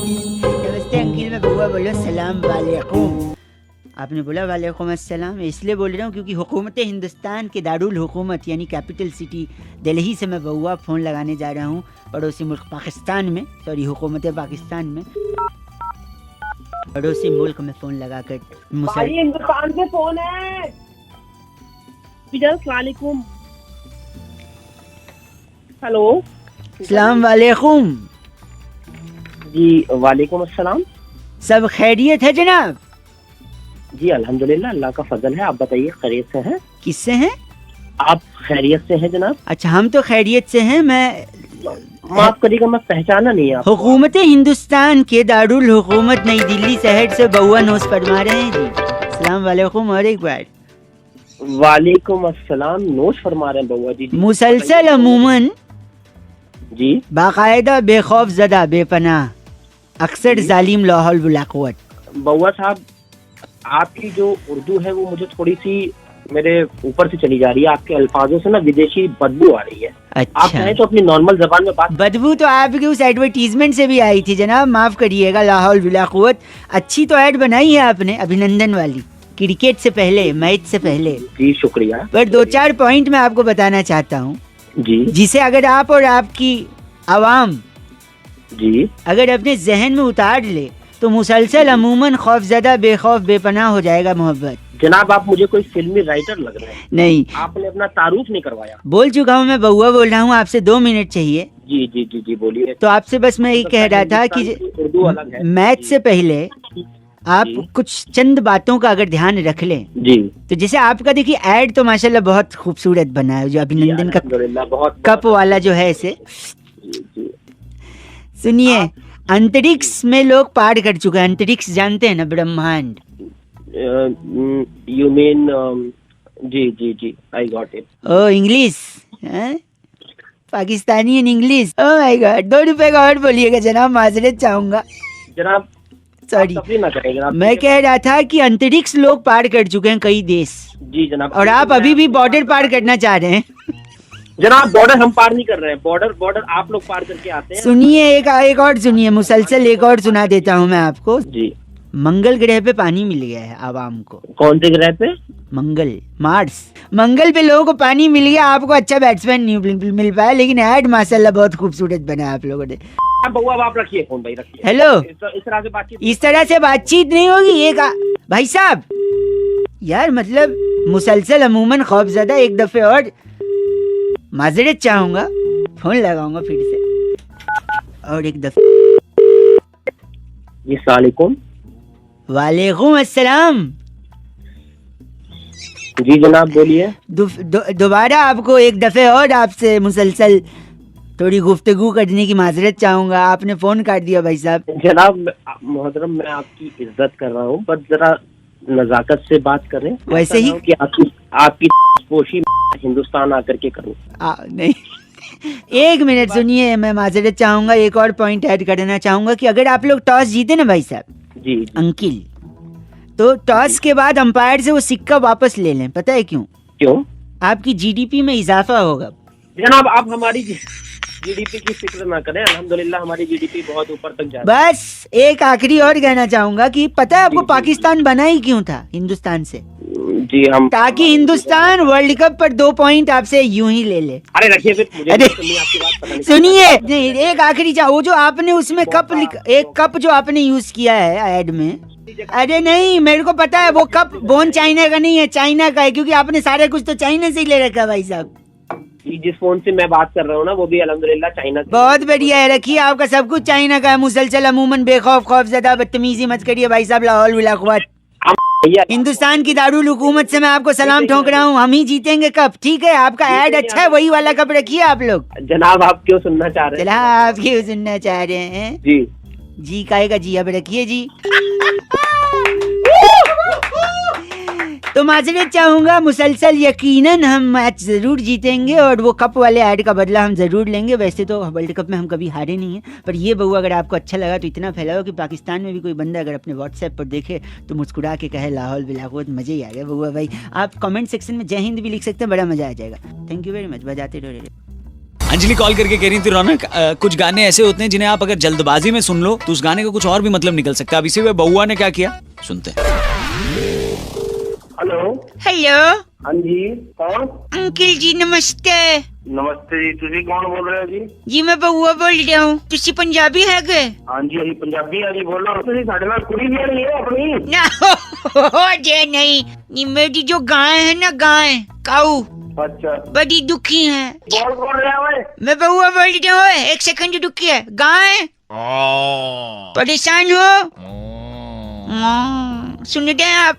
नमस्ते अंकिल, मैं बउआ बोलो सलाम वालेकुम। आपने बोला वालेकुम अस्सलाम, इसलिए बोल रहा हूँ क्योंकि हुकूमत हिंदुस्तान के दारुल हुकूमत यानी कैपिटल सिटी दिल्ली से मैं बउआ फ़ोन लगाने जा रहा हूँ पड़ोसी मुल्क पाकिस्तान में, सॉरी हुकूमत पाकिस्तान में, पड़ोसी मुल्क में फ़ोन लगा कर हिंदुस्तान से फोन है। वालेकुम। हेलो, सलाम वालेकुम। जी वालेकुम अस्सलाम। सब खैरियत है जनाब? जी अल्हम्दुलिल्लाह, अल्लाह का फजल है। आप बताइए, खैरियत से हैं? किससे हैं आप खैरियत से हैं जनाब? अच्छा, हम तो खैरियत से हैं। मैं माफ करिएगा, मैं पहचाना नहीं आप। हुकूमत हिंदुस्तान के दारुल हुकूमत नई दिल्ली शहर से बउआ नोश फरमा रहे हैं जी। सलाम वालेकुम। और एक बार वालेकुम अस्सलाम। नोश फरमा रहे हैं बउआ जी? मुसलसल अमूमन जी बाकायदा बेखौफ ज़दा बेपनाह अक्सर जालिम लाहौल बुलाकुवत। बउआ साहब, आपकी जो उर्दू है वो मुझे थोड़ी सी मेरे ऊपर से चली जा रही है। आपके अल्फाजों से ना विदेशी बदबू आ रही है। अच्छा, आप चाहें तो अपनी नॉर्मल जबान में बात। बदबू तो आपकी उस एडवर्टीजमेंट से भी आई थी जनाब, माफ करिएगा। लाहौल बुलाकुवत अच्छी तो ऐड बनाई है आपने, अभिनंदन वाली, क्रिकेट से पहले, मैच से पहले। जी शुक्रिया। पर 2-4 पॉइंट मैं आपको बताना चाहता हूँ जी जिसे अगर आप और आपकी आवाम जी अगर अपने जहन में उतार ले तो मुसलसल अमूमन खौफजदा बेखौफ बेपनाह हो जाएगा मोहब्बत। जनाब, आप मुझे कोई फिल्मी राइटर लग रहे हैं। नहीं, आपने अपना तारुफ नहीं करवाया। बोल चुका हूँ, मैं बउआ बोल रहा हूँ, आपसे 2 मिनट चाहिए। जी जी जी जी बोलिए। तो आपसे बस मैं ये कह रहा था कि उर्दू अलग है। मैच से पहले आप जी। कुछ चंद बातों का अगर ध्यान रख लें जी तो जैसे आपका देखिए ऐड तो माशाल्लाह बहुत खूबसूरत बना है, जो अभिनंदन का अल्हम्दुलिल्लाह, बहुत कप वाला जो है इसे जी, जी। सुनिए। अंतरिक्ष में लोग पार कर चुके हैं। अंतरिक्ष जानते हैं ना, ब्रह्मांड। यू मीन जी जी जी, I got it. Oh English, Pakistani in English. Oh my God, 2 रुपए का और बोलिएगा जनाब, माजरत चाहूंगा, जनाब सॉरी। आप तफरीह ना करें जनाब। मैं कह रहा था कि अंतरिक्ष लोग पार कर चुके हैं कई देश, जी जनाब। और आप अभी भी बॉर्डर पार करना चाह रहे हैं। जनाब, बॉर्डर हम पार नहीं कर रहे हैं। बॉर्डर आप लोग पार करके आते हैं। सुनिए, एक और सुनिए, मुसलसल एक और सुना देता हूँ मैं आपको। जी। मंगल ग्रह पे पानी मिल गया है आवाम को। कौन से ग्रह पे? मंगल, मार्स, मंगल पे लोगों को पानी मिल गया। आपको अच्छा बैट्समैन नहीं मिल पाया, लेकिन ऐड माशाल्लाह बहुत खूबसूरत बना है आप लोगों ने। बउआ, आप रखिए फोन भाई, रखिए। हेलो, इस तरह से बातचीत, इस तरह से बातचीत नहीं होगी। एक भाई साहब, यार मतलब मुसलसल अमूमन खौफजदा, एक दफे और माजरत चाहूंगा, फोन लगाऊंगा फिर से और एक दफे। जी सलाम। वालेकुम अस्सलाम। जी जनाब बोलिए। दोबारा आपको एक दफे और आपसे मुसलसल थोड़ी गुफ्तगू करने की माजरत चाहूंगा। आपने फोन काट दिया भाई साहब। जनाब मोहतरम, मैं आपकी इज्जत कर रहा हूँ, बस जरा नजाकत से बात करें। वैसे ही कि आपकी पोशी हिंदुस्तान आकर के करूँ। नहीं, एक मिनट सुनिए, मैं माजरत चाहूंगा, एक और पॉइंट ऐड करना चाहूंगा कि अगर आप लोग टॉस जीते ना भाई साहब, जी अंकिल, तो टॉस के बाद अंपायर से वो सिक्का वापस ले लें। पता है क्यों? क्यों? आपकी जीडीपी में इजाफा होगा। जनाब, आप हमारी जीडीपी की फिक्र ना करें। अल्हम्दुलिल्लाह हमारी जीडीपी बहुत ऊपर तक जा रही है। बस एक आखिरी और कहना चाहूंगा कि पता है आपको जी, पाकिस्तान बना ही क्यों था हिंदुस्तान से? जी हम, ताकि हिंदुस्तान वर्ल्ड कप पर 2 पॉइंट आपसे यूं ही ले ले। अरे रखिए फिर, मुझे अरे आपकी बात पता नहीं। सुनिए, नहीं, एक आखिरी वो जो आपने उसमें एक कप जो आपने यूज किया है ऐड में, अरे नहीं, मेरे को पता है वो कप बोन चाइना का नहीं है, चाइना का है, क्योंकि आपने सारे कुछ तो चाइना से ही ले रखा है भाई साहब। जिस फोन से मैं बात कर रहा हूँ ना, वो भी अल्हम्दुलिल्लाह चाइना से। बहुत बढ़िया है, रखिए, आपका सब कुछ चाइना का है। मुसलसल अमूमन बेखौफ खौफजदा बदतमीजी मत करिए भाई साहब। लाहौल विलाकुवत, हिंदुस्तान की दारुल हुकूमत से मैं आपको सलाम ठोक रहा हूँ। हम ही जीतेंगे कप, ठीक है? आपका ऐड अच्छा है, वही वाला कप रखिए आप लोग। जनाब, आप क्यों सुनना चाह रहे हैं? चला, आप क्यों सुनना चाह रहे हैं? जी जी काएगा जी, अब रखिए जी। तो माजरत चाहूंगा, मुसलसल यकीनन हम मैच जरूर जीतेंगे और वो कप वाले ऐड का बदला हम जरूर लेंगे। वैसे तो वर्ल्ड कप में हम कभी हारे नहीं हैं, पर ये बउआ अगर आपको अच्छा लगा तो इतना फैलाओ कि पाकिस्तान में भी कोई बंदा अगर अपने व्हाट्सएप पर देखे तो मुस्कुरा के कहे लाहौल बिलाकुवत। मजे ही आ गया बउआ भाई। आप कमेंट सेक्शन में जय हिंद भी लिख सकते हैं, बड़ा मजा आ जाएगा। थैंक यू वेरी मच, बजाते रहो। अंजलि कॉल करके कह रही थी रौनक कुछ गाने ऐसे होते हैं जिन्हें आप अगर जल्दबाजी में सुन लो तो उस गाने का कुछ और भी मतलब निकल सकता है। अब इसी में बउआ ने क्या किया सुनते हैं। हेलो हेलो हाँ जी कौन? अंकल जी नमस्ते। नमस्ते जी, तुझे कौन बोल रहे हो जी? जी मैं बउआ बोल रहा हूँ। तुसी पंजाबी है गे? हाँ जी अभी पंजाबी है जी, बोलो। तुझे साढ़े नाल कुड़ी भी नहीं है अपनी? ना हो जे नहीं, ये मेरी जो गाय है ना, गाय काऊ अच्छा बड़ी दुखी है। कौन बोल रहा है? मैं बउआ बोल रहा हूँ। एक सेकंड रुकिए। गाय परेशान हो? सुन रहे हैं आप?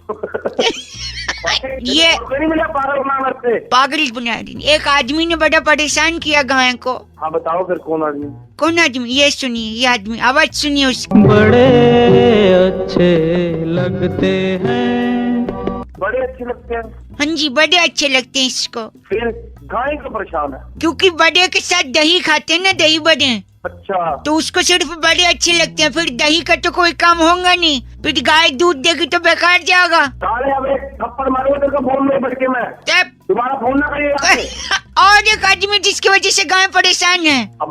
ये नहीं मिला पागल बना से। पागल बना दी। एक आदमी ने बड़ा परेशान किया गाय को। हाँ बताओ फिर कौन आदमी? कौन आदमी? ये सुनिए, ये आदमी आवाज सुनिए उसकी। बड़े अच्छे लगते हैं। बड़े अच्छे लगते हैं? हाँ जी बड़े अच्छे लगते हैं इसको। फिर गाय का परेशान है? क्योंकि बड़े के साथ दही खाते हैं ना, दही बड़े, अच्छा तो उसको सिर्फ बड़े अच्छे लगते हैं। फिर दही का तो कोई काम होगा नहीं, फिर गाय दूध देगी तो बेकार जाएगा। साले अब एक थप्पड़ मारूंगा तेरे को फोन में बैठ के मैं। तब तुम्हारा फोन ना करिएगा। और एक आदमी जिसकी वजह से गाय परेशान है। अब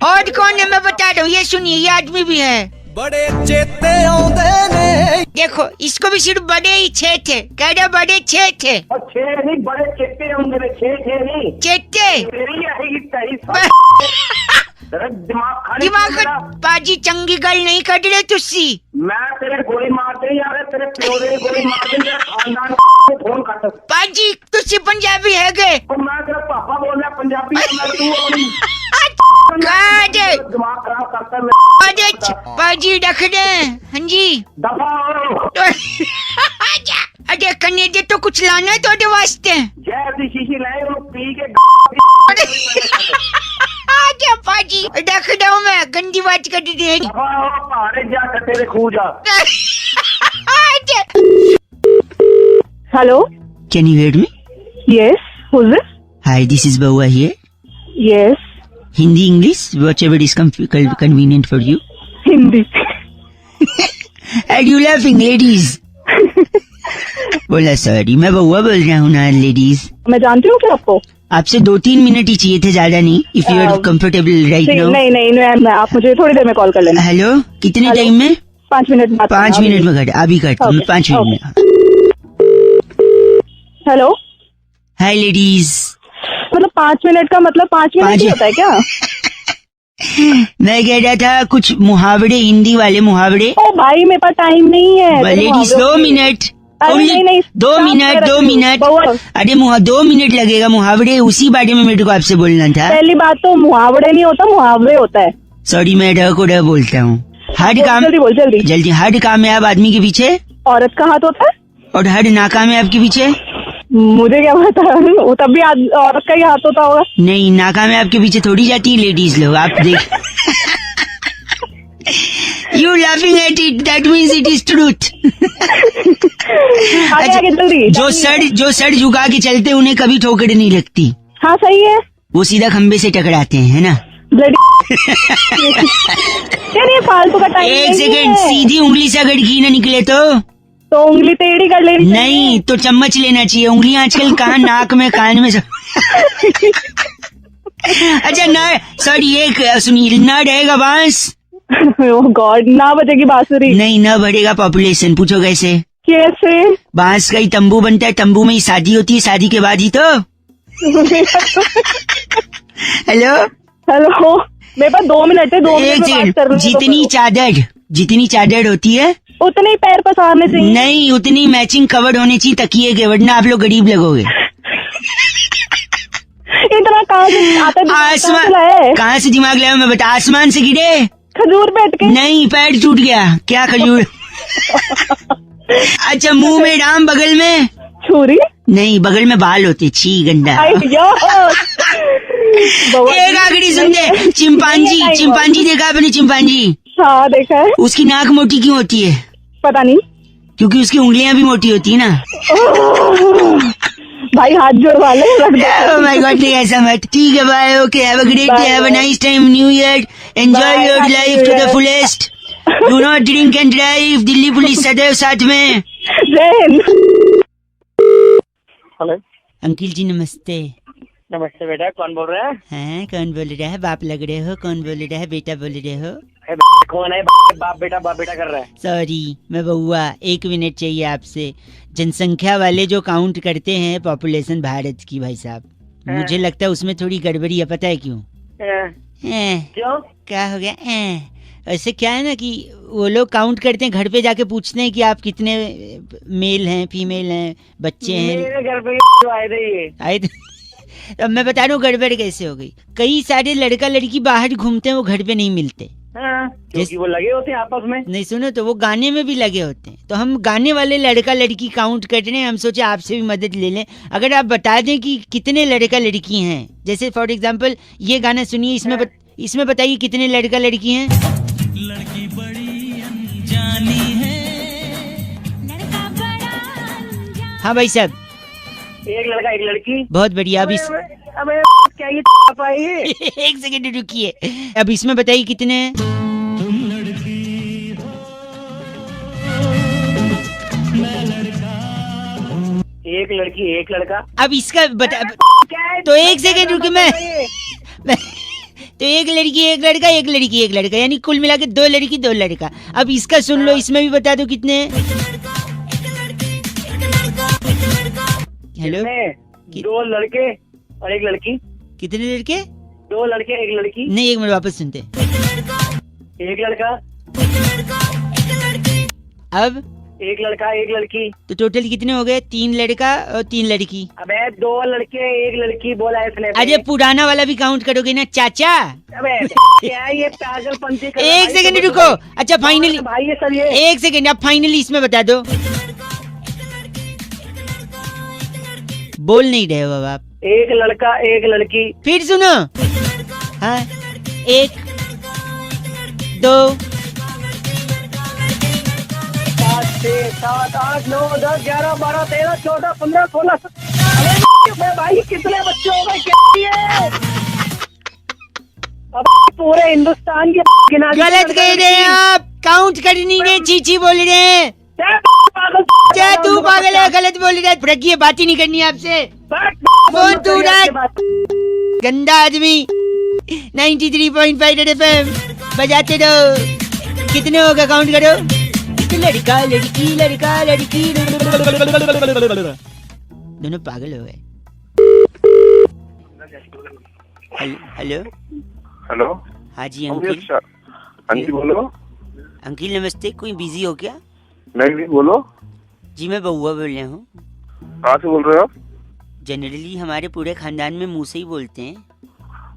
और कौन है मैं बता रहा हूँ, ये सुनिए, ये आदमी भी है। बड़े चेते आउंदे ने। देखो इसको भी सिर्फ बड़े ही छे थे, कह रहे बड़े छे थे। और छह नहीं, बड़े चेते होंगे, छह नहीं। चेते तेरी आएगी तेरी दिमाग दिमाग का बाजी चंगी गल नहीं कर रहे तुसी। मैं तेरे गोली मार दे यार, तेरे प्यो दे गोली मार दे, तेरे खानदान को फोन काट। बाजी तुसी पंजाबी है गे? तो मैं तेरा पापा बोल रहा पंजाबी में, मैं तू अपनी दिमाग खराब करता है मेरा। बाजी रख दे। हाँ जी दफा हो। अरे कन्ने दे तो कुछ लाना है तोड़े वास्ते। जैसी शीशी लाए वो पी के आजा बाजी रख दो, मैं गंदी बात कर दी है। दफा हो, पहाड़े जा तेरे खू जा। Hello. Can you hear me? Yes. Who's this? Hi, this is Baua here. Yes. Hindi, English, whichever is convenient for you. Hindi. And you laughing, ladies? बोला सॉरी, मैं बउआ बोल रहा हूँ ना लेडीज। मैं जानती हूँ क्या आपको? आपसे 2-3 मिनट ही चाहिए थे, ज्यादा नहीं। If you are comfortable right now. नहीं, आप मुझे थोड़ी देर में कॉल कर लेना। हेलो, कितने टाइम में? 5 मिनट बाद। 5 मिनट में कर, अभी करता हूँ। 5 मिनट में। हेलो। हाय लेडीज। मतलब 5 मिनट का मतलब 5 मिनट ही होता है क्या? मैं कह रहा था कुछ मुहावरे, हिंदी वाले मुहावरे। ओ भाई मेरे पास टाइम नहीं है। Ladies 2 minute. अरे नहीं, 2 मिनट। अरे 2 मिनट लगेगा। मुहावरे उसी बारे में मेरे को आपसे बोलना था। पहली बात तो मुहावरे नहीं होता, मुहावरे होता है। सॉरी, मैं ढ को ढ बोलता हूँ। हर काम जल्दी बोल, जल्दी। हर कामयाब आदमी के पीछे औरत का हाथ होता है और हर नाकामयाब के पीछे। मुझे क्या पता, वो तब भी औरत का ही हाथ होता होगा। नहीं, नाकामयाब के पीछे थोड़ी जाती है लेडीज लोग, आप देख। You laughing at it, that means it is truth. आगे जल्दी। जो सर झुका के चलते उन्हें कभी ठोकर नहीं लगती। हाँ सही है, वो सीधा खंबे से टकराते हैं, है ना? ये फालतू का टाइम। एक सेकंड, सीधी उंगली से अगर घी न निकले तो उंगली टेढ़ी कर लेनी। नहीं तो चम्मच लेना चाहिए। उंगलियां आजकल कहाँ, नाक में, कान में सब। अच्छा न, सॉरी एक सुनिए, न रहेगा बांस। गॉड, ना बजेगी बांसुरी। नहीं, न बढ़ेगा पॉपुलेशन। पूछो कैसे? बांस का ही तंबू बनता है, तंबू में ही शादी होती है, शादी के बाद ही तो। हेलो मेरे पास 2 मिनट है। 2 मिनट। जितनी चादर होती है उतने ही पैर पसारने चाहिए। नहीं, उतनी मैचिंग कवर होने चाहिए तकिए के, वरना आप लोग गरीब लगोगे। इतना कहाँ से दिमाग लाया? मैं बता, आसमान से गिरे? खजूर बैठ के? नहीं, पैर टूट गया। क्या खजूर? अच्छा, मुंह में राम, बगल में छुरी? नहीं, बगल में बाल होते। छी गंदा। एक आखिरी सुन दे। चिंपांजी देखा आपने? चिंपांजी? हाँ देखा है। उसकी नाक मोटी क्यों होती है? पता नहीं। क्योंकि उसकी उंगलियां भी मोटी होती है ना। भाई हाथ जोड़वा ले। Oh my God, नहीं ऐसा मत। ठीक है, bye. Okay, have a great day, have a nice time, new year, enjoy your life to the fullest, do not drink and drive, Delhi police सदैव साथ में। हेलो अंकिल जी नमस्ते। नमस्ते बेटा, कौन बोल रहा है? हाँ, कौन बोल रहा है? बाप लग रहे हो? कौन बोल रहा है? बेटा बोल रहे हो? कौन है? बाप बेटा कर रहा है। सॉरी, मैं बउआ, 1 मिनट चाहिए आपसे। जनसंख्या वाले जो काउंट करते हैं पॉपुलेशन भारत की, भाई साहब, मुझे लगता है उसमें थोड़ी गड़बड़ी है। पता है क्यों? क्यों? क्या हो गया? ऐसे क्या है ना कि वो लोग काउंट करते हैं, घर पे जाके पूछते हैं कि आप कितने मेल हैं, फीमेल हैं, बच्चे हैं। मेरे घर पे आए थे ये। आए थे। अब मैं बता रहा हूँ गड़बड़ कैसे हो गई। कई सारे लड़का लड़की बाहर घूमते हैं, वो घर पे नहीं मिलते। क्योंकि वो लगे होते हैं आपस में। नहीं, सुनो तो, वो गाने में भी लगे होते हैं। तो हम गाने वाले लड़का लड़की काउंट कर रहे हैं। हम सोचे आपसे भी मदद ले लें। अगर आप बता दें कि कितने लड़का लड़की हैं, जैसे फॉर एग्जांपल ये गाना सुनिए, इसमें बताइए कितने लड़का लड़की हैं। लड़की बड़ी अनजानी है, हाँ भाई साहब, एक लड़का एक लड़की। बहुत बढ़िया। अब अबे क्या ये पाई? एक सेकंड रुकिए, अब इसमें बताइए कितने हैं। तुम लड़की हो मैं लड़का हूँ। एक लड़की एक लड़का। अब इसका बता क्या है? तो एक सेकंड रुकिए, मैं तो एक लड़की एक लड़का, एक लड़की एक लड़का, यानी कुल मिला के 2 लड़की 2 लड़का। अब इसका सुन लो, इसमें भी बता दो कितने हैं। हेलो, 2 लड़के और एक लड़की। कितने लड़के? 2 लड़के एक लड़की। नहीं, एक मिनट वापस सुनते। एक लड़का अब एक लड़का एक लड़की। तो टोटल कितने हो गए? 3 लड़का और 3 लड़की। अबे 2 लड़के एक लड़की बोला इसने। अरे पुराना वाला भी काउंट करोगे ना चाचा? अबे क्या ये पागलपंती कर रहा है? एक सेकंड रुको। अच्छा फाइनली, भाई ये सब ये। एक सेकंड, अब फाइनली इसमें बता दो। बोल नहीं रहे हो अब आप। एक लड़का एक लड़की। फिर सुनो। हाँ, 1 2 5 6 7 8 9 10 11 12 13 14 15 16 17। भाई कितने बच्चे हो गए? क्या ये? अब पूरे हिंदुस्तान की गलत कह रहे हैं आप। काउंट कर नहीं रहे, चीची बोल रहे हैं। क्या तू पागल है? गलत बोल रहा है। रखिए, बात ही नहीं करनी है आपसे। फोन तू रख, गंदा आदमी। 93.5 रेड FM बजाते रहो। कितने होगा काउंट करो। लड़का लड़की लड़का लड़की, दोनों पागल हो गए। Hello hello. हाँ जी अंकिल। हाँ जी बोलो। अंकिल नमस्ते, कोई बिजी हो क्या? नहीं बोलो। जी मैं बउआ बोल रहा हूँ। कहाँ से बोल रहे हो आप? जनरली हमारे पूरे खानदान में मुंह से ही बोलते हैं।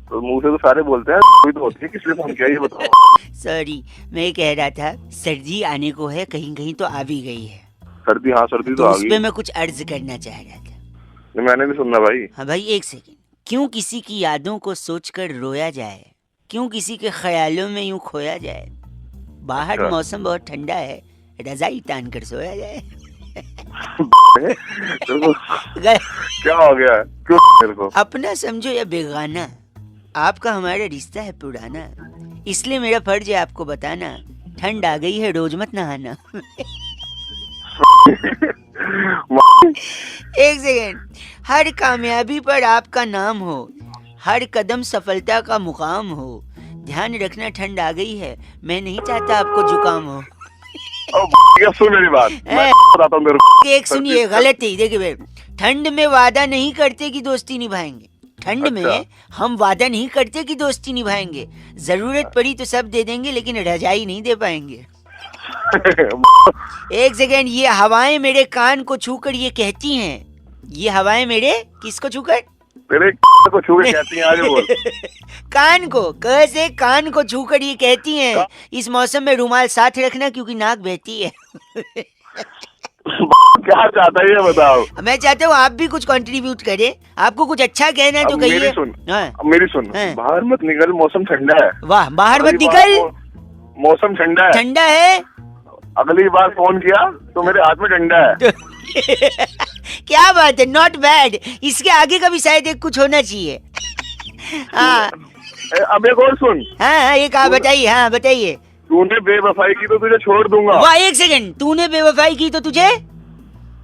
तो मुंह से तो सारे बोलते हैं, कोई तो होती है। किस लिए फोन किया ये बताओ। सॉरी, मैं ये कह रहा था, सर्दी आने को है, कहीं कहीं तो आ भी गई है। सर्दी? हाँ सर्दी तो तो आ उस गई। पे मैं कुछ अर्ज करना चाह रहा था। नहीं, मैंने नहीं सुनना भाई। हाँ भाई, एक सेकंड। क्यों किसी की यादों को सोचकर रोया जाए, क्यों किसी के ख्यालों में यूं खोया जाए, बाहर अच्छा। मौसम बहुत ठंडा है, रजाई तान कर सोया जाए। क्या हो गया? क्यों मेरे को? अपना समझो या बेगाना, आपका हमारा रिश्ता है पुराना, इसलिए मेरा फर्ज है आपको बताना, ठंड आ गई है, रोज मत नहाना। एक सेकेंड। हर कामयाबी पर आपका नाम हो, हर कदम सफलता का मुकाम हो, ध्यान रखना ठंड आ गई है, मैं नहीं चाहता आपको जुकाम हो। सुन मेरी बात, मैं बताता हूँ तेरे को। एक सुनिए, गलत है। देखिए, ठंड में वादा नहीं करते कि दोस्ती निभाएंगे। ठंड में हम वादा नहीं करते कि दोस्ती निभाएंगे। जरूरत पड़ी तो सब दे देंगे, लेकिन रजाई नहीं दे पाएंगे। एक सेकेंड। ये हवाएं मेरे कान को छूकर ये कहती हैं, ये हवाएं मेरे किसको छूकर? तेरे को छू के कहती हैं, आगे बोल। कान को, कैसे कान को छूकर ये कहती हैं, इस मौसम में रुमाल साथ रखना क्योंकि नाक बहती है। क्या चाहता है ये बताओ। मैं चाहता हूँ आप भी कुछ कंट्रीब्यूट करें, आपको कुछ अच्छा कहना है तो कहिए। मेरी सुन, हाँ। मेरी सुन। हाँ। बाहर मत निकल, मौसम ठंडा है। वाह, बाहर मत निकल, मौसम ठंडा है। ठंडा है। अगली बार फोन किया तो मेरे हाथ में डंडा है। क्या बात है, नॉट बैड। इसके आगे का भी शायद एक कुछ होना चाहिए। हाँ अब एक और सुन। हाँ, एक आप बताइए। हाँ बताइए। तूने बेवफाई की तो तुझे छोड़ दूंगा। वाह, एक सेकंड। तूने बेवफाई की तो तुझे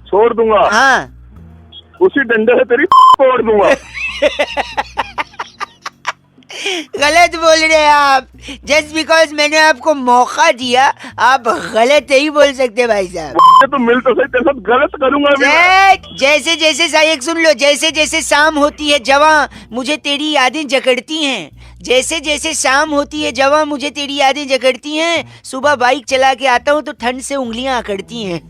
छोड़ दूंगा। हाँ। उसी डंडे से तेरी तोड़ दूंगा। गलत बोल रहे हैं आप। जस्ट बिकॉज मैंने आपको मौका दिया आप गलत नहीं बोल सकते भाई साहब। तो मिल तो सही, तेरे साथ गलत करूंगा अभी मैं। जैसे जैसे सायक सुन लो, जैसे जैसे शाम होती है जवां मुझे तेरी यादें जकड़ती हैं। जैसे जैसे शाम होती है जवां मुझे तेरी यादें जकड़ती हैं। सुबह बाइक चला के आता हूँ तो ठंड से उंगलियां अकड़ती हैं।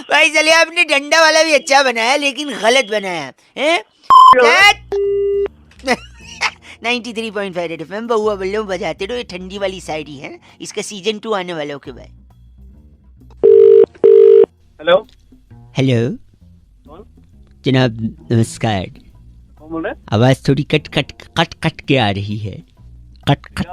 भाई चलिए आपने डंडा वाला भी अच्छा बनाया लेकिन गलत बनाया है। 93.5 रेड एफएम बहुआ बल्लो बजाते रहो। ये ठंडी वाली शायरी है, इसका सीजन 2 आने वाला। Okay bye. हेलो, हेलो कौन? जनाब नमस्कार। कौन बोल रहे? आवाज थोड़ी कट कट कट कट के आ रही है। Cut cut.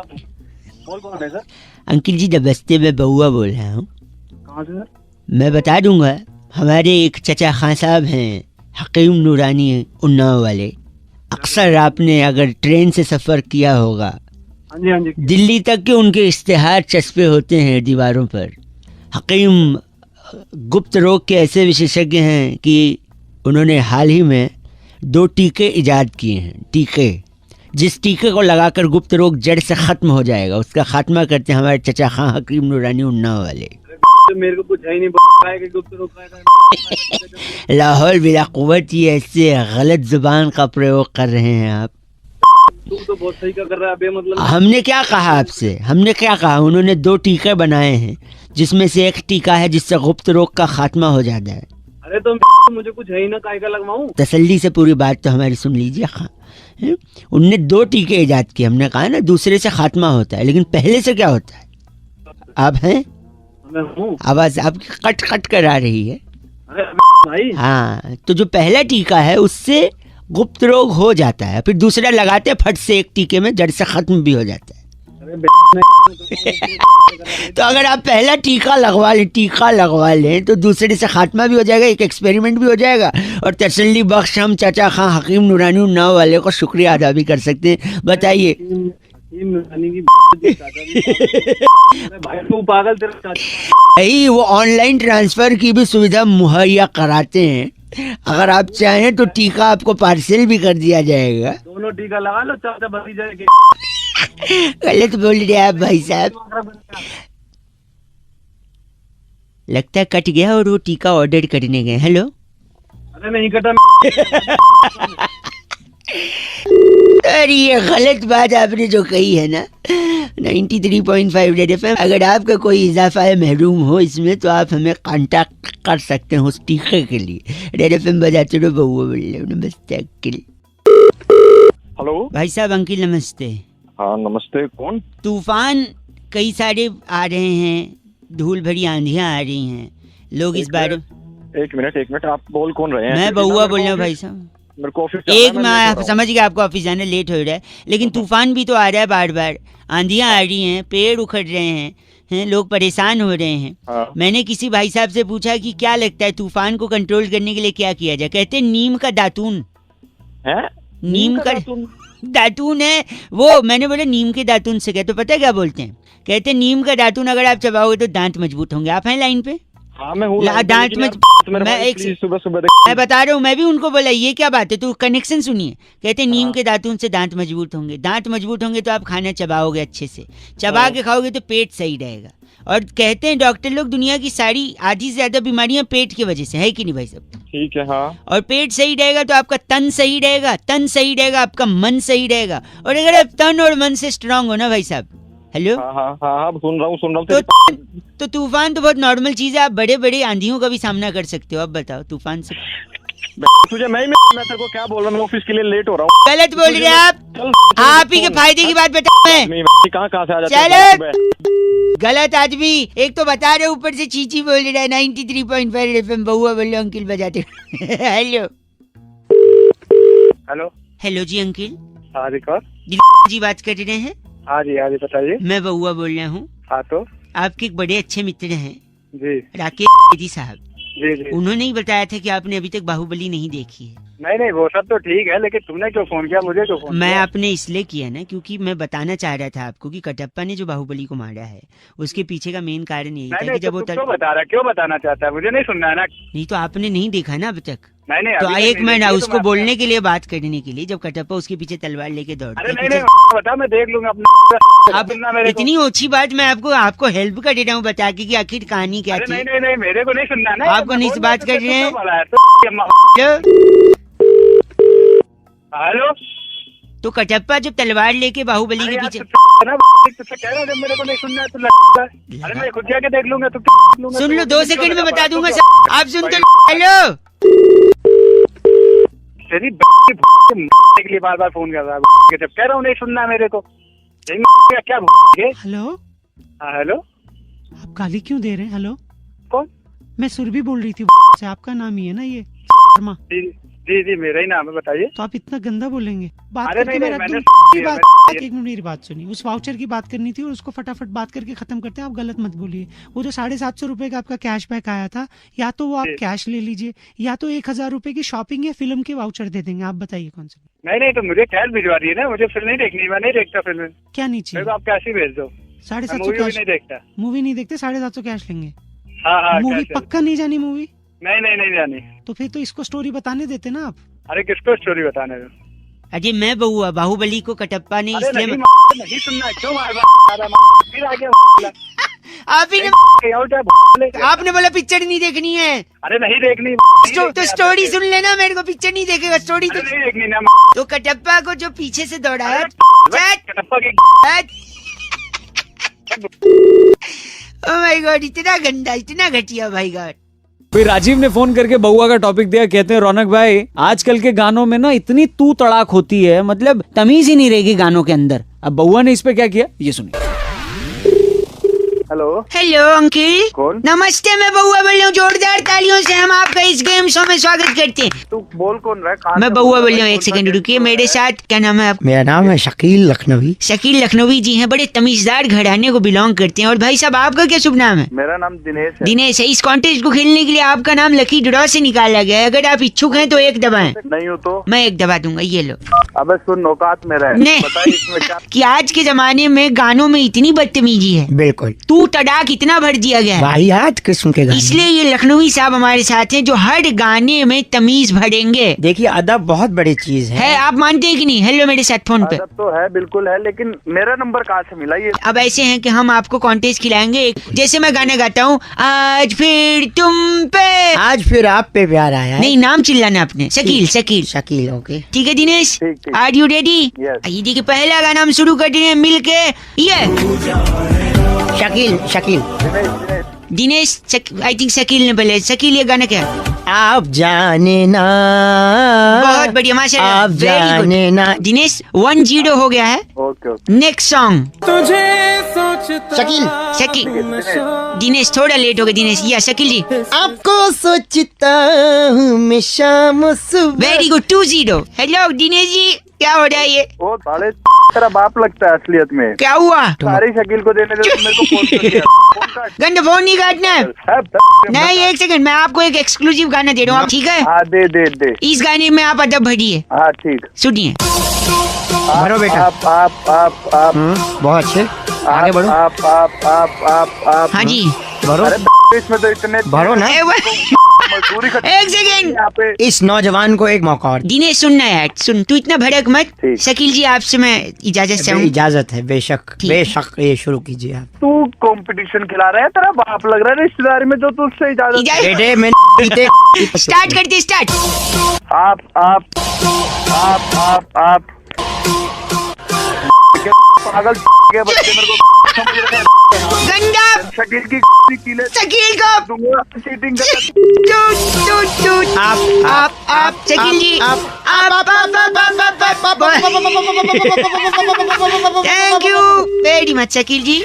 कौन है सर? अंकिल जी नमस्ते, मैं बहुआ बोल रहा हूँ। कहाँ से सर? मैं बता दूंगा, हमारे एक चचा खां साहब हैं हकीम नूरानी उन्नाव वाले। अक्सर आपने अगर ट्रेन से सफ़र किया होगा, हाँ जी हाँ जी। दिल्ली तक के उनके इश्तेहार चस्पे होते हैं दीवारों पर। हकीम गुप्त रोग के ऐसे विशेषज्ञ हैं कि उन्होंने हाल ही में 2 टीके इजाद किए हैं। टीके, जिस टीके को लगाकर गुप्त रोग जड़ से ख़त्म हो जाएगा, उसका खात्मा करते हैं हमारे चचा खां हकीम नूरानी उन्नाव वाले। तो मेरे को कुछ है ही नहीं कि गुप्त रोग का लाहौल बिला कुव्वत, ये ऐसे गलत जुबान का प्रयोग कर रहे हैं आप। तू तो बहुत सही का कर रहा है अबे, मतलब हमने क्या कहा आपसे, हमने क्या कहा? उन्होंने 2 टीके बनाए हैं जिसमें से एक टीका है जिससे गुप्त रोग का खात्मा हो जाता है। अरे तो मुझे कुछ है ही ना, काय का लगवाऊं? तसल्ली से पूरी बात तो हमारी सुन लीजिए खां। उनने 2 टीके इजाद किए। हमने कहा ना दूसरे से खात्मा होता है, लेकिन पहले से क्या होता है? आप हैं? मैं हूँ। आवाज आपकी कट कट कर आ रही है। अरे भाई, हाँ, तो जो पहला टीका है उससे गुप्त रोग हो जाता है, फिर दूसरा लगाते फट से एक टीके में जड़ से खत्म भी हो जाता है। तो अगर आप पहला टीका लगवा लें तो दूसरे से खात्मा भी हो जाएगा, एक एक्सपेरिमेंट भी हो जाएगा, और तसल्ली बख्श हम चाचा खां हकीम नूरानी उन्नाव वाले को शुक्रिया अदा भी कर सकते हैं। बताइए। भाई तू पागल, तेरा चाचा यही वो ऑनलाइन ट्रांसफर की भी सुविधा मुहैया कराते हैं। अगर आप चाहें तो टीका आपको पार्सल भी कर दिया जाएगा। दोनों टीका लगा लो, चाचा भतीजा के। गलत बोल रहे हैं आप भाई साहब। लगता है कट गया और वो टीका ऑर्डर करने गए। हेलो, अरे नहीं कटा। अरे ये गलत बात आपने जो कही है ना। 93.5 रेड एफएम, अगर आपका कोई इजाफा है महरूम हो इसमें तो आप हमें कांटेक्ट कर सकते हैं उस टीके के लिए। रेड एफएम बजाते रहो बहुआ बोल। नमस्ते अंकिल। हेलो भाई साहब अंकिल नमस्ते। हाँ नमस्ते, कौन? तूफान कई सारे आ रहे हैं, धूल भरी आंधियां आ रही हैं, लोग इस बारे। एक मिनट, आप बोल कौन रहे हैं? मैं बहुआ बोल रहा हूँ भाई साहब। मेरे को ऑफिस एक मैं समझ गया आपको ऑफिस जाने लेट हो रहा है, लेकिन तूफान भी तो आ रहा है बार बार। आंधियां आ रही हैं, पेड़ उखड़ रहे हैं, लोग परेशान हो रहे हैं। हाँ। मैंने किसी भाई साहब से पूछा कि क्या लगता है तूफान को कंट्रोल करने के लिए क्या किया जाए? कहते हैं नीम का दातून है। नीम का दातून है वो। मैंने बोला नीम के दातून से क्या, तो पता है क्या बोलते हैं? कहते हैं नीम का दातून अगर आप चबाओगे तो दांत मजबूत होंगे। आप हैं लाइन पे? हाँ मैं हूँ। दांत में मैं एक सुबह मैं बता रहा हूँ, मैं भी उनको बोला ये क्या बात है, तो कनेक्शन सुनिए। कहते हैं नीम के दातून से दांत मजबूत होंगे। दांत मजबूत होंगे तो आप खाना चबाओगे अच्छे से, चबा के खाओगे तो पेट सही रहेगा। और कहते हैं डॉक्टर लोग दुनिया की सारी आधी से ज्यादा बीमारियां पेट की वजह से है कि नहीं भाई साहब? ठीक है। हाँ। और पेट सही रहेगा तो आपका तन सही रहेगा, तन सही रहेगा आपका मन सही रहेगा। और अगर आप तन और मन से स्ट्रांग हो ना भाई साहब। हेलो, हाँ सुन रहा हूँ तो तूफान तो बहुत नॉर्मल चीज है, आप बड़े बड़े आंधियों का भी सामना कर सकते हो। अब बताओ तूफान से तुझे मैं तेरे को क्या बोल रहा हूँ, मैं ऑफिस के लिए लेट हो रहा हूँ। गलत बोल रहे हैं आप ही के फायदे की बात बता मैं। कहाँ से आ जाता चलो गलत आदमी, एक तो बता रहे ऊपर से चीची बोल रहा है। 93.5 एफएम बहुआ बोलो अंकिल बजाते। Hello hello. हेलो जी अंकिल। हाँ जी कौन? जी बात कर रहे हैं? हाँ जी बताइए। मैं बहुआ बोल रहा हूँ। हाँ तो आपके एक बड़े अच्छे मित्र हैं जी, राकेश साहब। जी। उन्होंने ही बताया था कि आपने अभी तक बाहुबली नहीं देखी है। नहीं वो सब तो ठीक है, लेकिन तुमने क्यों फोन किया, मुझे क्यों फोन मैं किया? आपने इसलिए किया ना क्योंकि मैं बताना चाह रहा था आपको कि कटप्पा ने जो बाहुबली को मारा है उसके पीछे का मेन कारण यही था कि जब वो क्यों बता रहा, क्यों बताना चाहता है? मुझे नहीं सुनना है ना। नहीं तो आपने नहीं देखा ना अब तक। नहीं नहीं तो अभी तक एक नहीं मिनट देखी है, तो उसको मैं- बोलने के लिए, बात करने के लिए, जब कटप्पा उसके पीछे तलवार लेके दौड़ता अरे है, नहीं पीछे- नहीं बता मैं देख लूंगा अपना आप सुनना मेरे को। इतनी ओछी बात मैं आपको आपको हेल्प कर दे रहा हूँ बता के कि आखिर कहानी क्या अरे थी। नहीं नहीं नहीं मेरे को नहीं सुनना ना। आपको नहीं बोल बात रहा कर रहे हैं? सुनना वाला है, तो अम्मा- हेलो? हेलो तो कटप्पा जब तलवार लेके बाहुबली अरे के यार पीछे, तू ना तुझसे कह रहा हूँ जब मेरे को नहीं सुनना है तो लगता है। अरे मैं खुद जाके देख लूंगा तो लूंगा सुन तो लो, वो 2 मुझे सेकंड में क्यों बता लगा दूंगा पड़ा? सर, आप सुन तो। हेलो? तेरी के लिए बार बार फोन कर रहा है, जब कह रहा हूँ नहीं सुनना मेरे को। क्या हेलो, हाँ हेलो आप गाली क्यों दे रहे हैं? हेलो, कौन? मैं सुरभि बोल रही थी से। आपका नाम ही है ना ये शर्मा? जी जी जी मेरा ही नाम है, बताइए। तो आप इतना गंदा बोलेंगे? बात अरे करके नहीं, मेरा मैंने एकदम किया, बात, मैंने- एक मिनट मेरी बात सुनिए। उस वाउचर की बात करनी थी और उसको फटाफट बात करके खत्म करते हैं। आप गलत मत बोलिए। वो जो 750 रुपए का आपका कैशबैक आया था, या तो वो आप जी। कैश ले लीजिए, या तो 1000 रुपए की शॉपिंग या फिल्म के वाउचर दे देंगे। आप बताइए कौन सा? नहीं नहीं तो मुझे कैश भिजवा दिए ना, मुझे फिल्म नहीं देखनी, मैं नहीं देखता फिल्म। क्या नहीं मेरे चाहिए? को आप कैश ही भेज दो, 750 मूवी भी कैश? नहीं देखता। मूवी नहीं देखते, 750 कैश लेंगे? हाँ हाँ मूवी कैश है। पक्का नहीं जानी मूवी? नहीं नहीं नहीं जानी। तो फिर तो इसको स्टोरी बताने देते ना आप। अरे किसको स्टोरी बताने दो? अजय मैं बहुआ, बाहुबली को कटप्पा ने अरे इसलिए नहीं नहीं सुनना, क्यों मार फिर आगे आप ही ने आपने बोला पिक्चर नहीं देखनी है, अरे नहीं देखनी तो स्टोरी सुन लेना, मेरे को पिक्चर नहीं देखेगा, स्टोरी तो। नहीं देखनी ना। तो कटप्पा को जो पीछे से दौड़ाया, कटप्पा की ओह माय गॉड, इतना गंदा, इतना घटिया, भाई गॉड। फिर राजीव ने फोन करके बउआ का टॉपिक दिया, कहते हैं रौनक भाई आजकल के गानों में ना इतनी तू तड़ाक होती है, मतलब तमीज ही नहीं रहेगी गानों के अंदर। अब बउआ ने इस पे क्या किया ये सुनिए। हेलो हेलो अंकिल, कौन? नमस्ते, मैं बउआ बोल रहा हूँ। जोरदार तालियों से हम आपका इस गेम शो में स्वागत करते हैं। तू बोल कौन रहा है? कहाँ मैं से बउआ बोल बोल रहा रहा हूँ, है? एक कौन सा सेकंड गेम रुकिए। शो मेरे है? साथ क्या नाम है आप? मेरा नाम है शकील लखनवी। शकील लखनवी जी हैं, बड़े तमीजदार घराने को बिलोंग करते हैं। और भाई साहब आपका क्या शुभ नाम है? मेरा नाम दिनेश है। दिनेश है। इस कॉन्टेस्ट को खेलने के लिए आपका नाम लकी ड्रॉ से निकाला गया है। अगर आप इच्छुक हैं तो एक दबाएं। नहीं हो तो मैं एक दबा दूंगा, ये लो। अबे सुन, औकात मेरा है, नहीं। बताइए इसमें क्या? कि आज के जमाने में गानों में इतनी बदतमीजी है, बिल्कुल तू तड़ाक इतना भर दिया गया है, वाहियात किस्म के गाने। इसलिए ये लखनवी साहब हमारे साथ हैं जो हर गाने में तमीज भरेंगे। देखिए अदब बहुत बड़ी चीज है, आप मानते हैं कि नहीं? हेलो मेरे साथ फोन पे। अदब तो है, बिल्कुल है, लेकिन मेरा नंबर कहाँ से मिला ये? अब ऐसे हैं कि हम आपको कॉन्टेस्ट खिलाएंगे। जैसे मैं गाना गाता हूँ, आज फिर तुम पे, आज फिर आप पे प्यार आया है। नहीं नाम चिल्लाना आपने, शकील शकील। शकील, ओके। ठीक है दिनेश, ठीक, ठीक। Are you ready? Yes. ये देखिए पहला गाना हम शुरू कर रहे हैं मिल के। ये शकील शकील दिनेश दिनेश, आई थिंक शकील ने पहले। शकील ये गाना क्या है? आप जाने ना, बहुत बढ़िया, माशाल्लाह, आप वेरी गुड। जाने ना। दिनेश 1-0 हो गया है। Okay okay next song Shakeel Shakeel. Dinesh थोड़ा लेट हो गया। दिनेश या शकील जी, आपको सोचता हूँ मैं शाम सुबह। Very good, 2-0। Hello Dinesh ji, क्या हो रहा है ये? वो साले तेरा बाप लगता है असलियत में। क्या हुआ? सारी शकील को देने दे, मेरे को फोन कर दिया। फोन काट। गंदा फोन नहीं काटना है। साहब, नहीं, एक सेकंड, मैं आपको एक एक्सक्लूसिव गाना दे रहा हूँ, ठीक है? हाँ दे दे दे। इस गाने में आप अदब भरिए, हाँ ठीक। सुनिए। भरो बेटा। आप बहुत अच्छे, आगे बढ़ो। आप हाँ जी, भरो अरे इसमें तो इतने भरो ना। मजदूरी खर्च एक सेकंड। यहाँ पे। इस नौजवान को एक मौका और। दिनेश सुनना है, सुन, तू इतना भड़क मत। ठीक। शकील जी आपसे मैं इजाजत चाहूँ। इजाजत है, बेशक ठीक। बेशक, ये शुरू कीजिए आप। तू कंपटीशन खिला रहा है, तेरा बाप लग रहा है रिश्तेदारी में, जो तू उससे इजाजत। बेटे मैं स्टार्ट करते, स्टार्ट। आप पागल के बच्चे मेरे को समझ रहे हैं। गंदा शकील की कीले शकील को दूंगा, चीटिंग कर। टूट आप Shakeel ji, thank you very much Shakeel ji.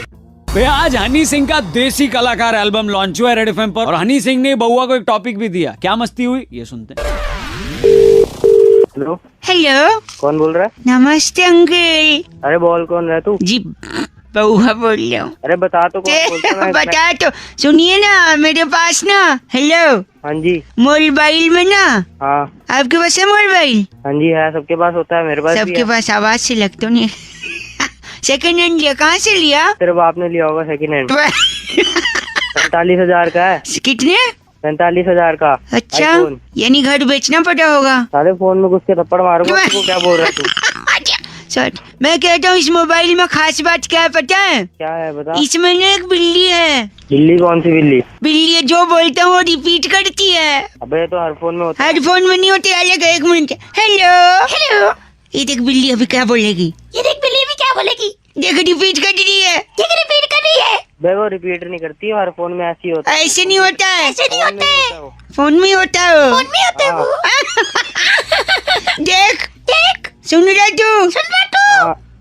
भैया आज हनी सिंह का देसी कलाकार एल्बम लॉन्च हुआ है रेड एफएम पर, और हनी सिंह ने बउआ को एक टॉपिक भी दिया। क्या मस्ती हुई ये सुनते हैं। हेलो, हेलो, कौन बोल रहा है? नमस्ते अंकल। अरे बोल, कौन रहा है तू? जी बउआ बोल रहा हूँ। अरे बता तो, कौन बोलता है? बता तो, सुनिए ना, मेरे पास ना, हेलो, हाँ जी। मोबाइल में ना, हाँ आपके पास है मोबाइल? हाँ जी है, सबके पास होता है, मेरे पास भी सबके है। पास, आवाज से लग तो नहीं। सेकंड हैंड लिया, कहाँ से लिया? तेरे बाप ने लिया होगा सेकंड हैंड। 45,000 का है। कितने? 45,000 का। अच्छा, iPhone। यानी घर बेचना पड़ा होगा। सारे फोन में घुस के थप्पड़ मारूंगा। तू क्या बोल रहा है तू? सर, मैं कहता हूँ इस मोबाइल में खास बात क्या है पता है? क्या है बता। इसमें ना एक बिल्ली है। बिल्ली? कौन सी बिल्ली? बिल्ली है, जो बोलता हूँ वो रिपीट करती है। अबे तो हर फोन में होता है। हेडफोन में नहीं होते, अलग है। एक मिनट। हेलो हेलो, ये देख बिल्ली अभी क्या बोलेगी। ये देख बिल्ली अभी क्या बोलेगी। देख रिपीट कर रही है। देख रिपीट कर रही है। बे वो रिपीट नहीं करती, हर फोन में ऐसे ही होता है। ऐसे नहीं होता है। ऐसे नहीं होता है। फोन में होता है। फोन में होता है वो। देख देख, सुन रहा तू? सुन रहा तू?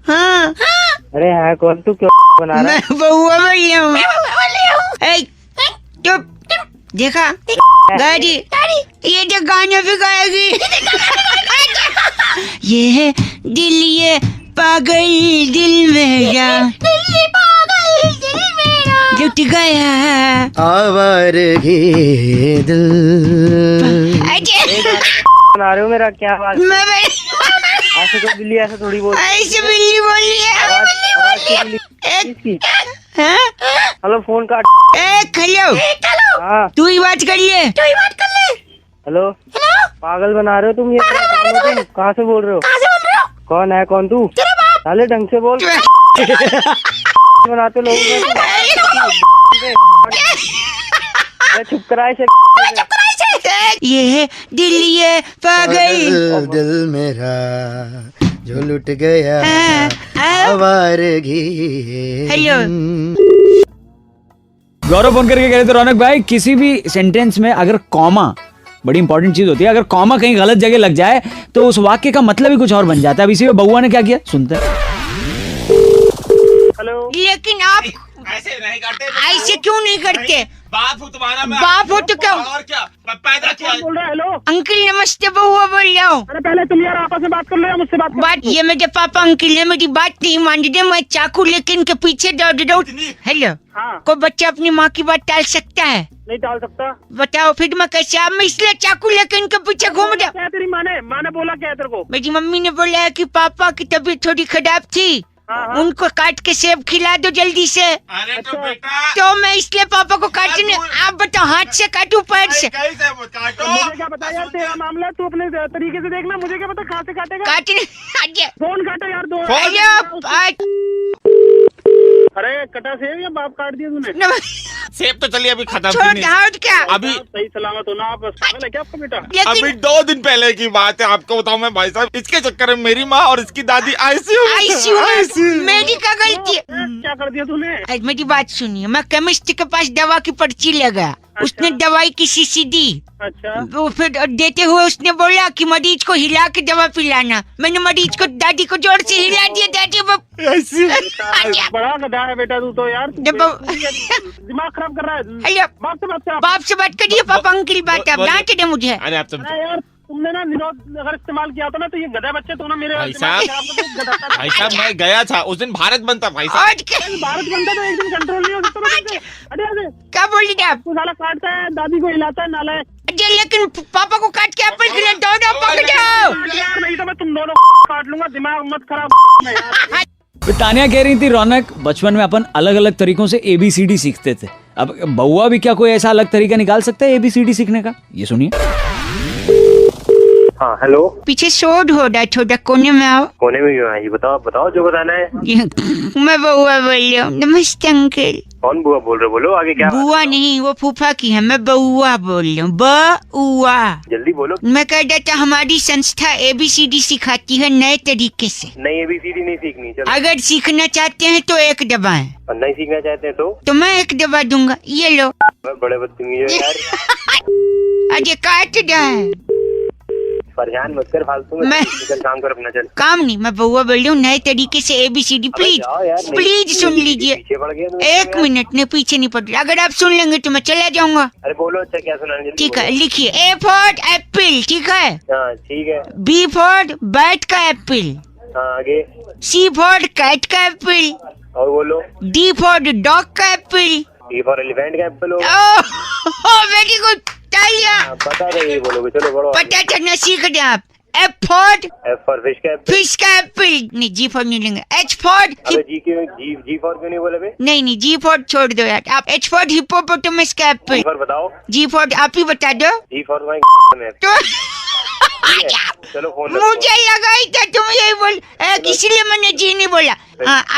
हाँ। अरे है कौन? तू क्यों बना रहा है? मैं बउआ बोल रहा हूँ। चुप। देखा गाड़ी, ये जो गाना भी गाएगी। ये है दिल, ये पागल दिल मेरा, लुट गया आवारगी दिल। बना रहे हो मेरा क्या बात? मैं ऐसे तो बिल्ली ऐसे थोड़ी बोल। ऐसे बिल्ली बोली है। हेलो फोन काट। हेलो, हाँ तू ही बात कर ले। हेलो। पागल बना रहे हो तुम। ये तुम कहाँ से बोल रहे हो? कौन है? कौन तू? साले ढंग से बोल। बनाते लोग चुप कराए से। ये है दिल, ये पागल दिल मेरा जो लुट गया आवारगी। हेलो। गौरव फोन करके कह रहे थे रौनक भाई, किसी भी सेंटेंस में अगर कॉमा, बड़ी इंपॉर्टेंट चीज होती है, अगर कॉमा कहीं गलत जगह लग जाए तो उस वाक्य का मतलब ही कुछ और बन जाता है। अब इसी में बउआ ने क्या किया, सुनते हैं। हेलो। लेकिन आप ऐसे नहीं करते। ऐसे क्यों नहीं करते? बाप हो तुम्हारा। मैं बाप हो तो क्या? और क्या पैदा किया? बोल रहा है? हेलो। अंकल नमस्ते, बउआ बोल रहा हूँ। अरे पहले तुम यार आपस में बात कर लो या मुझसे बात ये मेरे पापा अंकल है, मेरी बात नहीं मान रहे। मैं चाकू लेके इनके पीछे दौड़ रहा हूँ। हेलो, हाँ। कोई बच्चा अपनी माँ की बात टाल सकता है? नहीं टाल सकता। बताओ फिर मैं कैसे? अब मैं इसलिए चाकू लेके इनके पीछे घूम रहा हूँ। क्या तेरी माँ ने बोला क्या है तेरे को? मेरी मम्मी ने बोला है कि पापा की तबीयत थोड़ी खराब थी, हाँ। उनको काट के सेब खिला दो जल्दी से। अरे तो बेटा तो मैं इसलिए पापा को काटने। आप बताओ, हाथ से काटू पैर से? कैसे काटो? मुझे क्या पता यार तेरा मामला, तू अपने तरीके से देखना। मुझे क्या पता कहाँ से काटेगा। काटने फोन काटो यार दो। हेलो। अरे कटा सेब या बाप काट दिया तूने? सेब तो चलिए अभी खत्म छोड़ हाथ क्या? अभी सही सलामत हो ना? आप पागल है क्या आपका बेटा? अभी 2 दिन पहले की बात है, आपको बताऊं मैं भाई साहब। इसके चक्कर में मेरी माँ और इसकी दादी आईसीयू में। मेरी क्या गलती है? क्या कर दिया तूने? मेरी बात सुनिए, मैं केमिस्ट के पास दवा की पर्ची लगा। उसने दवाई की शीशी दी। अच्छा। वो फिर देते हुए उसने बोला कि मरीज को हिला के दवा पिलाना। मैंने मरीज को, दादी को जोर से हिला दिया। दादी वो बड़ा गधा है बेटा तू तो यार। दिमाग खराब कर रहा है। हेलो, बाप से बात कर। बाप से बात करिए। पापा अंकल बात है, डांट दे मुझे। अरे आप अरे यार तुमने ना निरोध अगर इस्तेमाल किया था ना तो ये गधा बच्चे तो ना मेरे भाई दिमाग साहब, खराब कर दे, गधा था। भाई साहब मैं गया था उस दिन, भारत बनता भाई साहब। और क्या? भारत बनता तो एक दिन कंट्रोल नहीं हो सकता ना तुमसे। अरे क्या बोल रही आप? तू साला काटता है, दादी को हिलाता है, नालायक। अरे लेकिन पापा को काट के एप्पल खिला दो। पकड़ जाओ यार नहीं तो मैं तुम दोनों काट लूंगा। दिमाग मत खराब यार। तानिया कह रही थी रौनक, बचपन में अपन अलग अलग तरीकों से ABCD सीखते थे। अब बउआ भी क्या कोई ऐसा अलग तरीका निकाल सकता है ABCD सीखने का? ये सुनिए। हाँ हेलो। पीछे शोर हो रहा है, थोड़ा कोने में आओ। कोने में क्यों है? ये बताओ जो बताना है। मैं बुआ बोल रही हूँ। नमस्ते अंकल। कौन बुआ बोल रहे हो? बोलो आगे क्या। बुआ नहीं, वो फूफा की है। मैं बउआ बोल रही हूँ। बउआ। जल्दी बोलो। मैं कह रहा था हमारी संस्था ABCD सिखाती है नए तरीके से। नहीं ABCD नहीं सीखनी। चलो अगर सीखना चाहते हैं तो एक दबाएं। और नहीं सीखना चाहते हैं तो मैं एक दबा दूंगा। ये लो। बड़े बदतमीज हो यार। अजय काट रहा है। परेशान मत कर फालतू में। मैं चल काम कर अपना। चल काम नहीं, मैं बउआ बोल रही हूँ नए तरीके से ABCD। प्लीज जाओ यार, नहीं, प्लीज सुन लीजिए। पीछे पड़ गया तुम। एक मिनट ने पीछे नहीं पड़ रहा। अगर आप सुन लेंगे तो मैं चला जाऊंगा। अरे बोलो। अच्छा क्या सुनाने? ठीक है, लिखिए। A for Apple. ठीक है। हाँ ठीक है। B फॉर बैट का एप्पल। हाँ आगे। C फॉर कैट का एप्पल। और बोलो। D फॉर डॉग का एप्पल। E फॉर एलिफेंट का एप्पल हो। वेरी गुड, तालियां। पता था ये बोलोगे। चलो बड़ो। पता चलना सीख रहे आप। F for F for fish का एप्पल। फिश का एप्पल, नहीं जी फॉर नहीं लेंगे, एच फॉर अबे जी फॉर क्यों नहीं बोले बे? नहीं जी फॉर छोड़ दो यार, आप एच फॉर हिप्पोपोटामस का एप्पल। जी फॉर बताओ। जी फॉर आप ही बता दो। जी फॉर में तो चलो फोन मुझे लगा ही था तुम यही बोल, इसलिए मैंने जी नहीं बोला।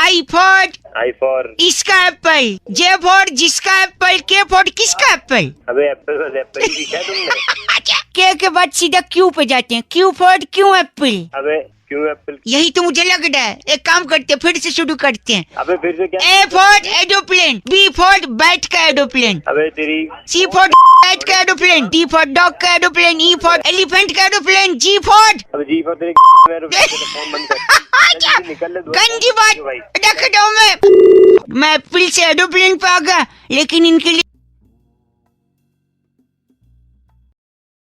आई फॉर इसका एप्पल, जे फॉर जिसका एप्पल, के फॉर किसका एप्पल। अबे एप्पल एप्पल ही सीखा तुमने? के बाद सीधा क्यू पे जाते हैं, क्यू फॉर क्यों एप्पल। अबे क्यों एप्पल? यही तो मुझे लग रहा है। एक काम करते हैं, फिर से शुरू करते हैं। अबे फिर से क्या? A for aeroplane, B for bat का एरोप्लेन, अबे तेरी सी फॉर बैट का एरोप्लेन, डी फॉर डॉग का एरोप्लेन, ई फॉर एलिफेंट का एरोप्लेन, जी फॉर अबे जी फॉर तेरी फोन बंद कर। निकल ले गंदी बात रख दो। मैं एप्पल से एरोप्लेन पे आ गया, लेकिन इनके लिए